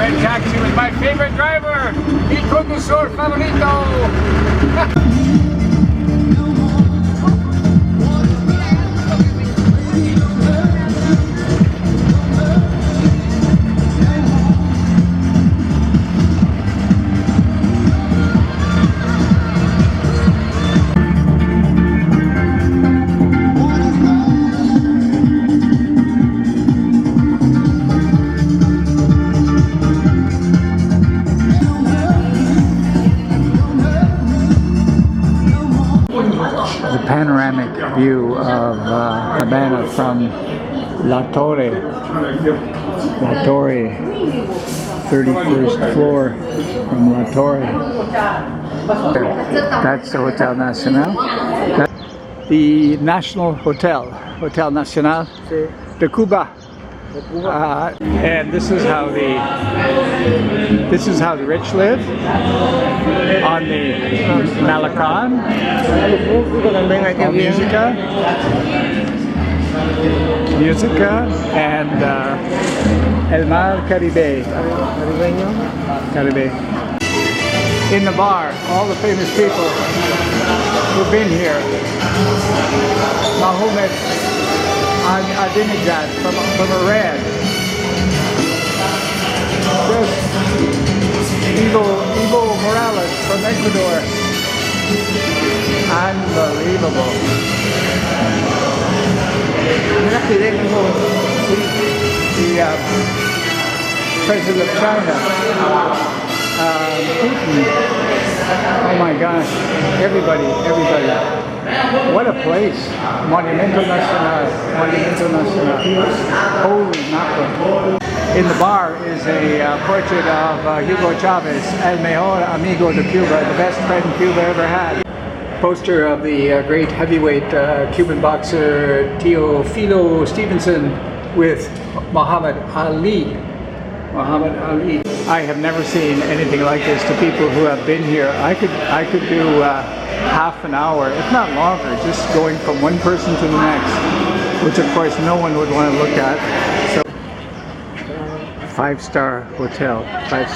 Red taxi with my favorite driver, el conductor favorito. Panoramic view of Havana from La Torre, 31st floor from La Torre. That's the Hotel Nacional. That's the National Hotel, Hotel Nacional de Cuba. And this is how the rich live on the Malacan. Musica and El Mar Caribe. In the bar, all the famous people who've been here. Mohammed Ahmadinejad from Iran. Just Evo Morales from Ecuador. Unbelievable. The President of China, Putin. Oh my gosh, everybody. What a place. Monumental Nacional. Holy mackerel. In the bar is a portrait of Hugo Chavez, el mejor amigo de Cuba, the best friend Cuba ever had. Poster of the great heavyweight Cuban boxer Teofilo Stevenson with Muhammad Ali. I have never seen anything like this to people who have been here. I could do half an hour, if not longer, just going from one person to the next, which of course no one would want to look at. So, five-star hotel. 5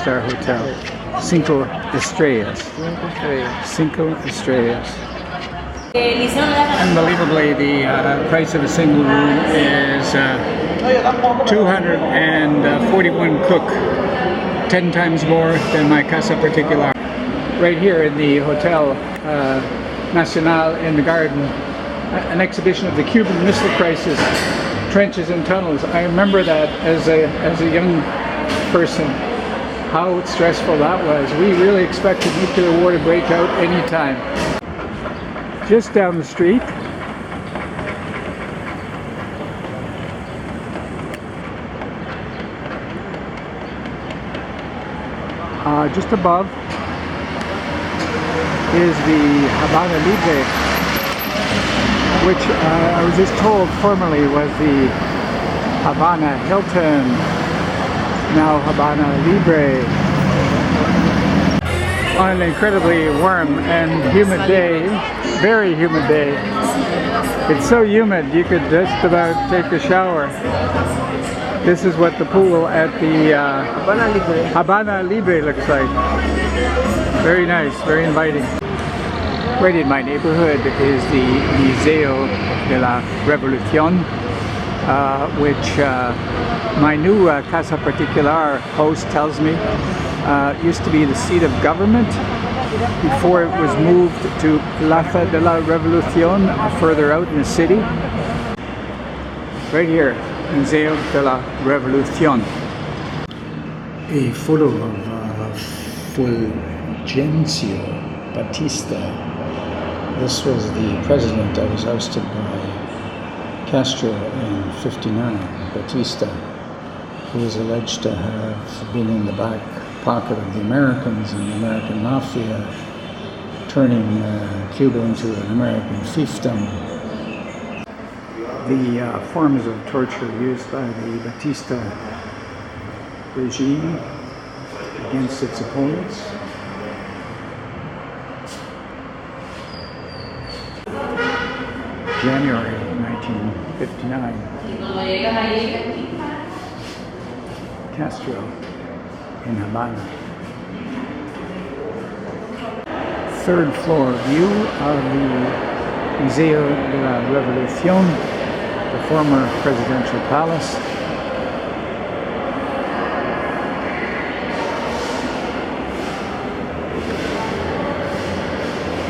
estrellas. Unbelievably, the price of a single room is 241 cook, 10 times more than my casa particular. Right here in the Hotel Nacional in the garden, an exhibition of the Cuban Missile Crisis, trenches and tunnels. I remember that as a young person, how stressful that was. We really expected nuclear war to break out anytime. Just down the street, just above, is the Havana Libre, which I was just told formerly was the Havana Hilton, now Havana Libre. On an incredibly warm and humid day, very humid day. It's so humid you could just about take a shower. This is what the pool at the Havana Libre looks like. Very nice, very inviting. Right in my neighborhood is the Museo de la Revolucion, which my new Casa Particular host tells me used to be the seat of government before it was moved to Plaza de la Revolucion, further out in the city. Right here, Museo de la Revolucion. A photo of Fulgencio Batista. This was the president that was ousted by Castro in '59, Batista, who was alleged to have been in the back pocket of the Americans and the American mafia, turning Cuba into an American fiefdom. The forms of torture used by the Batista regime against its opponents. January 1959. Castro in Havana. Third floor view of the Museo de la Revolucion, the former presidential palace.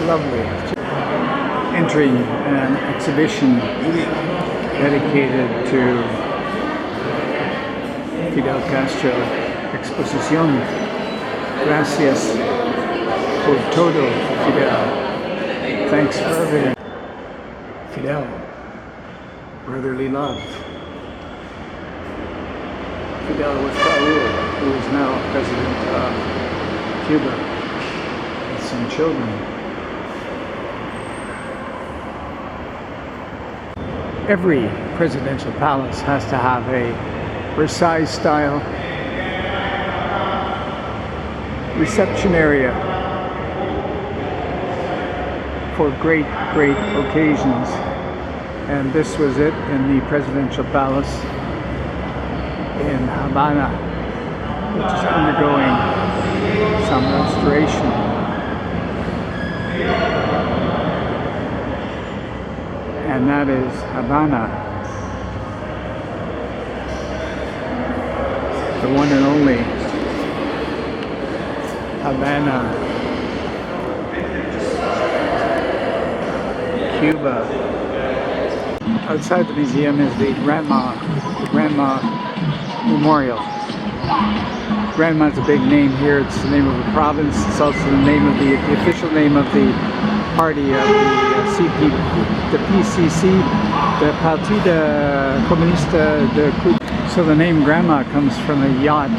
Lovely. Entering an exhibition dedicated to Fidel Castro. Exposición. Gracias por todo, Fidel. Thanks for everything. Fidel. Brotherly love. Fidel with Raúl, who is now president of Cuba, with some children. Every presidential palace has to have a Versailles style reception area for great occasions, and this was it in the presidential palace in Havana, which is undergoing some restoration. And that is Havana, the one and only Havana, Cuba. Outside the museum is the Granma Memorial. Granma is a big name here. It's the name of a province. It's also the name of the official name of the party of the PCC, the Partida Comunista de Cuba. So the name Granma comes from a yacht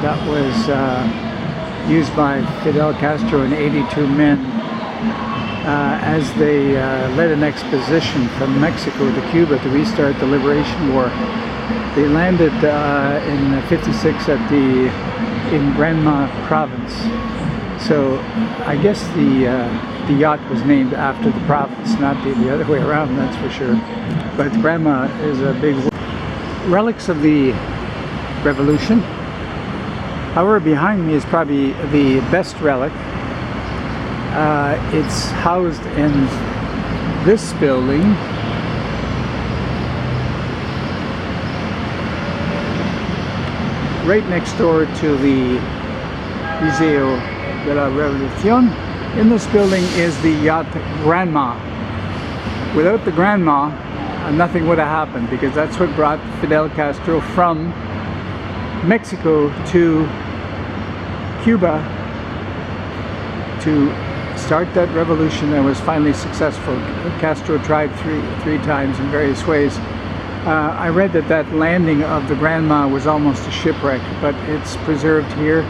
that was used by Fidel Castro and 82 men as they led an expedition from Mexico to Cuba to restart the Liberation War. They landed in '56 in Granma province. So I guess the yacht was named after the province, not the other way around, that's for sure. But Granma is a big relics of the Revolution. However, behind me is probably the best relic. It's housed in this building. Right next door to the Museo de la Revolucion. In this building is the yacht Granma. Without the Granma, nothing would have happened, because that's what brought Fidel Castro from Mexico to Cuba to start that revolution that was finally successful. Castro tried three times in various ways. I read that landing of the Granma was almost a shipwreck, but it's preserved here.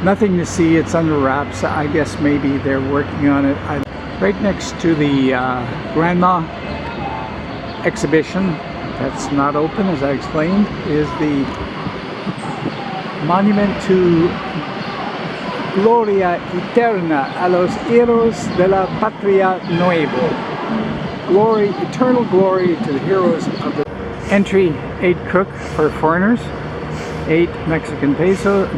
Nothing to see, it's under wraps. I guess maybe they're working on it. Right next to the Granma exhibition, that's not open as I explained, is the monument to Gloria Eterna a los Héroes de la Patria Nuevo. Glory, eternal glory to the heroes of the entry. 8 cook for foreigners, 8 Mexican pesos,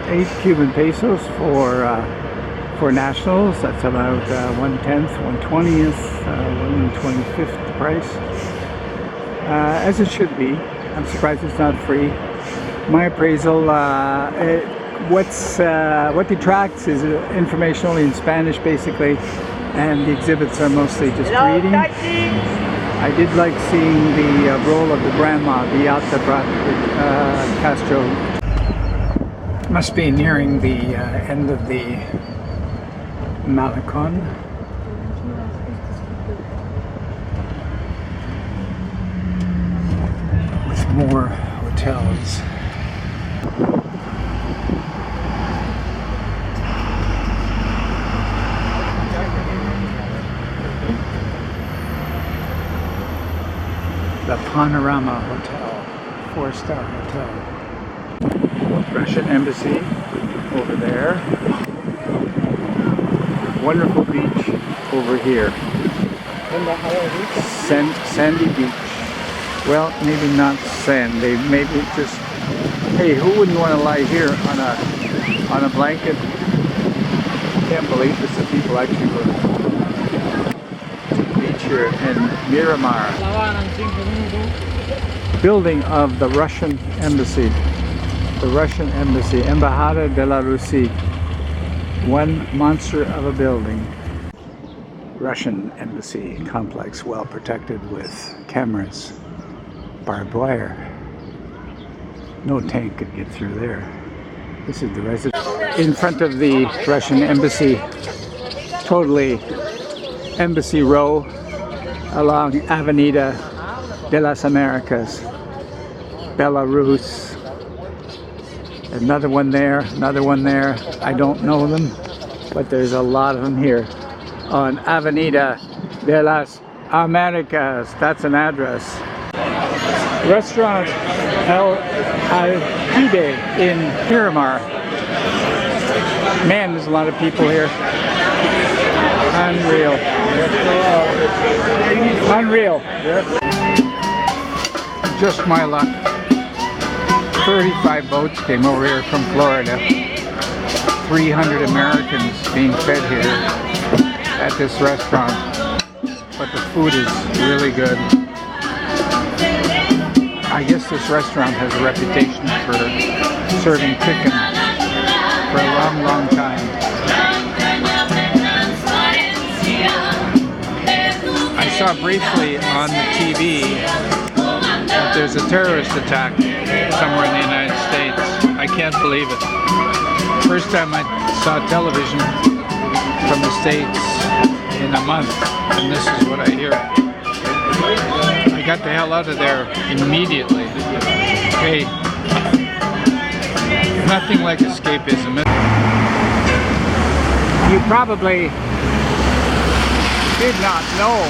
8 Cuban pesos for nationals. That's about 1/10, 1/20th, 1/25th the price, as it should be. I'm surprised it's not free. My appraisal, what detracts is information only in Spanish basically, and the exhibits are mostly just reading. I did like seeing the role of the Granma, the yacht that brought Castro. Must be nearing the end of the Malecon. With more hotels. The Panorama Hotel, 4-star hotel. Russian embassy over there. Wonderful beach over here. Sandy beach. Well, maybe not sand. They maybe just Hey, who wouldn't want to lie here on a blanket? Can't believe this. The people actually go to the beach here in Miramar. Building of the Russian embassy. The Russian embassy, Embajada de la Russie. One monster of a building. Russian embassy complex, well protected with cameras, barbed wire. No tank could get through there. This is the residence. In front of the Russian embassy, totally embassy row along Avenida de las Americas, Belarus. Another one there, another one there. I don't know them, but there's a lot of them here on Avenida de las Americas. That's an address. Restaurant El Alpide in Miramar. Man, there's a lot of people here. Unreal. Unreal. Just my luck. 35 boats came over here from Florida. 300 Americans being fed here at this restaurant. But the food is really good. I guess this restaurant has a reputation for serving chicken for a long, long time. I saw briefly on the TV that there's a terrorist attack somewhere in the United States. I can't believe it. First time I saw television from the States in a month, and this is what I hear. I got the hell out of there immediately. Hey, nothing like escapism. You probably did not know,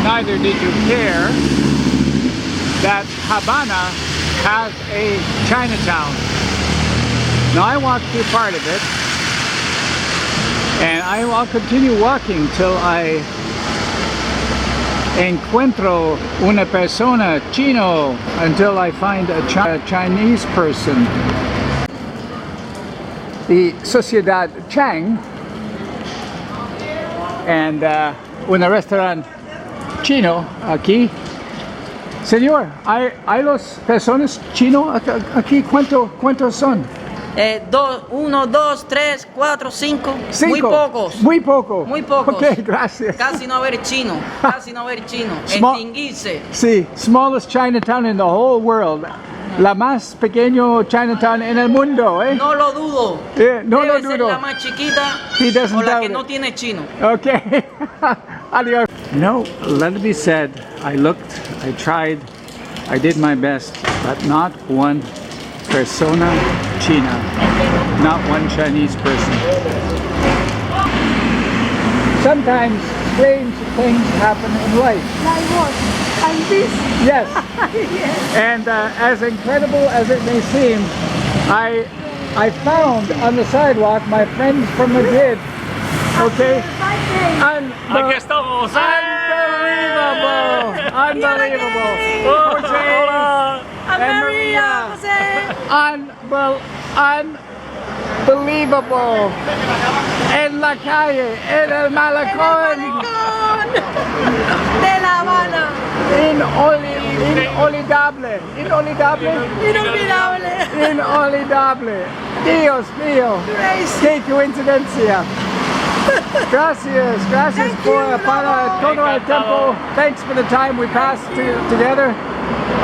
neither did you care, that Havana has a Chinatown. Now I walked through part of it, and I'll continue walking till I encuentro una persona chino, until I find a Chinese person. The Sociedad Chang and un restaurant chino aquí. Señor, ¿hay los personas chino aquí? ¿Cuántos son? 1, 2, 3, 4, 5. Muy pocos. Muy pocos. Muy pocos. Ok, gracias. Casi no haber chino. Casi no haber chino. Extinguirse. Sí, smallest Chinatown in the whole world. La más pequeño Chinatown en el mundo, ¿eh? No lo dudo. No Debe lo ser dudo. la más chiquita O la que no tiene chino. Okay. Adios. No, let it be said, I looked, I tried, I did my best, but not one persona china, not one Chinese person. Sometimes strange things happen in life. Like what? And this? Yes. Yes. And as incredible as it may seem, I found on the sidewalk my friends from Madrid. Okay? Aquí estamos. Unbelievable! Unbelievable! Jose and Maria! Unbelievable! En la calle, en el malecón! De La Habana. Inolvidable! Inolvidable! Dios mío! ¡Qué coincidencia! Gracias para todo el tiempo. Thanks for the time we passed together.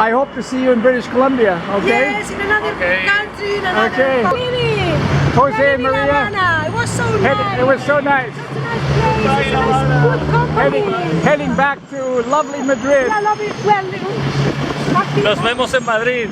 I hope to see you in British Columbia, okay? Yes, in another country, in another community. Jose and Maria. Havana. It was so nice. It was so nice. It's a nice place. It's a nice good company. Heading back to lovely Madrid. Yeah, lovely. Well, Nos vemos en Madrid.